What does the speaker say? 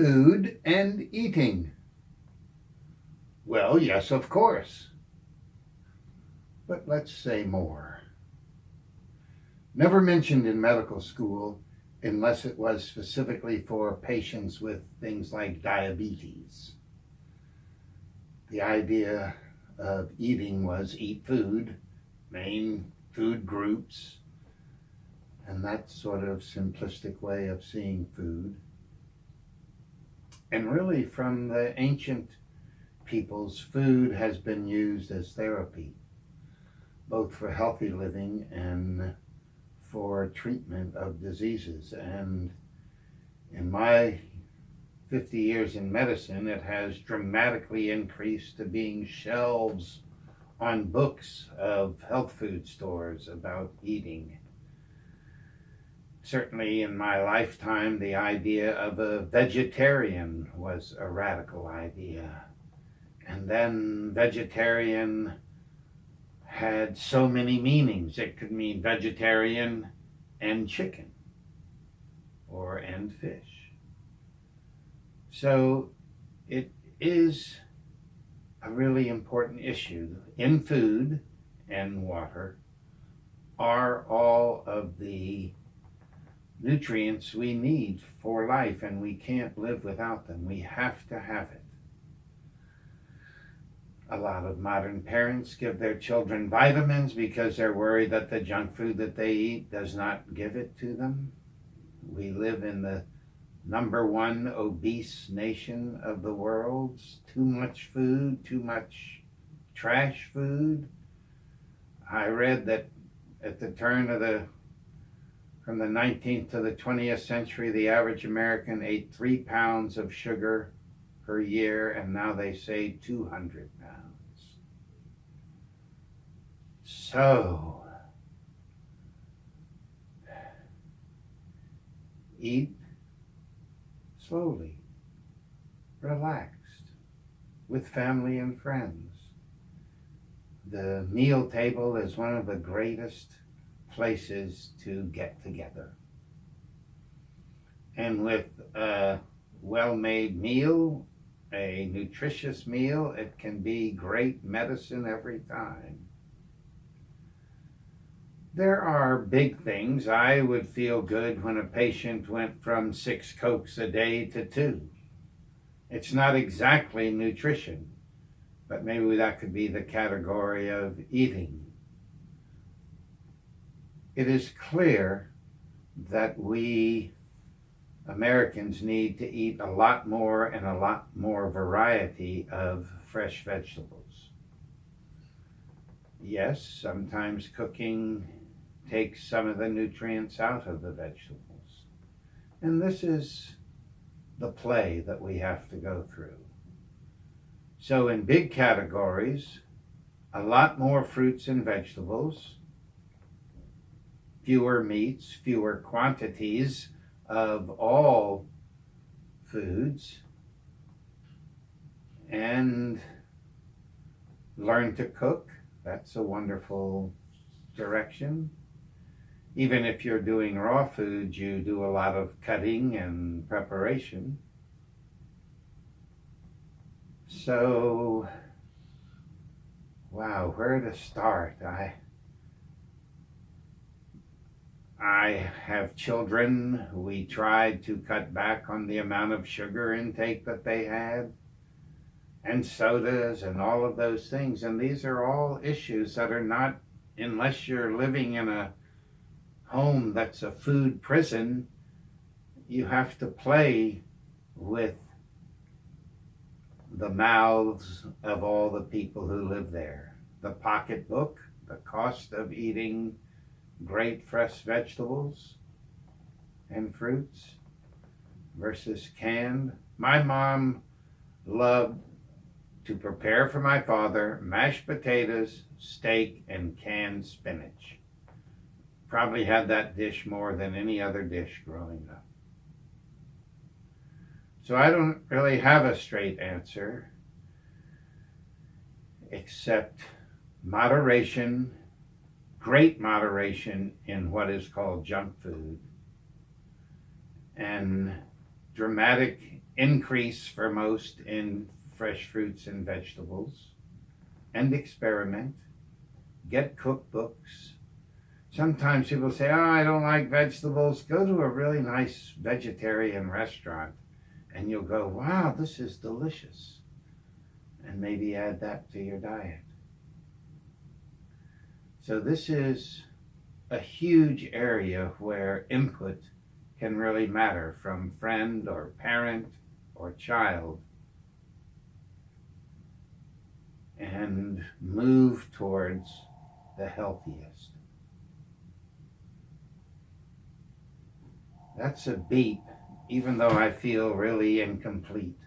food and eating. Well, yes, of course. But let's say more. Never mentioned in medical school unless it was specifically for patients with things like diabetes. The idea of eating was eat food, main food groups, and that sort of simplistic way of seeing food. And really, from the ancient peoples, food has been used as therapy, both for healthy living and for treatment of diseases. And in my 50 years in medicine, it has dramatically increased to being shelves on books of health food stores about eating. Certainly in my lifetime, the idea of a vegetarian was a radical idea. And then vegetarian had so many meanings. It could mean vegetarian and chicken, or and fish. So it is a really important issue. In food and water are all of the nutrients we need for life, and we can't live without them. We have to have it. A lot of modern parents give their children vitamins because they're worried that the junk food that they eat does not give it to them. We live in the #1 obese nation of the world. Too much food, too much trash food. I read that at the turn of from the 19th to the 20th century, the average American ate 3 pounds of sugar per year, and now they say 200 pounds. So, eat slowly, relaxed, with family and friends. The meal table is one of the greatest places to get together. And with a well-made meal, a nutritious meal, it can be great medicine every time. There are big things. I would feel good when a patient went from 6 Cokes a day to 2. It's not exactly nutrition, but maybe that could be the category of eating. It is clear that we Americans need to eat a lot more and a lot more variety of fresh vegetables. Yes, sometimes cooking takes some of the nutrients out of the vegetables. And this is the play that we have to go through. So in big categories, a lot more fruits and vegetables, fewer meats, fewer quantities of all foods, and learn to cook. That's a wonderful direction. Even if you're doing raw food, you do a lot of cutting and preparation. So, wow, where to start? I have children. We tried to cut back on the amount of sugar intake that they had, and sodas and all of those things. And these are all issues that are not, unless you're living in a home that's a food prison, you have to play with the mouths of all the people who live there. The pocketbook, the cost of eating great fresh vegetables and fruits versus canned. My mom loved to prepare for my father mashed potatoes, steak, and canned spinach. Probably had that dish more than any other dish growing up. So I don't really have a straight answer, except moderation, great moderation in what is called junk food, and dramatic increase for most in fresh fruits and vegetables, and experiment. Get cookbooks. Sometimes people say, oh, I don't like vegetables. Go to a really nice vegetarian restaurant and you'll go, wow, this is delicious. And maybe add that to your diet. So this is a huge area where input can really matter from friend or parent or child, and move towards the healthiest. That's a beat, even though I feel really incomplete.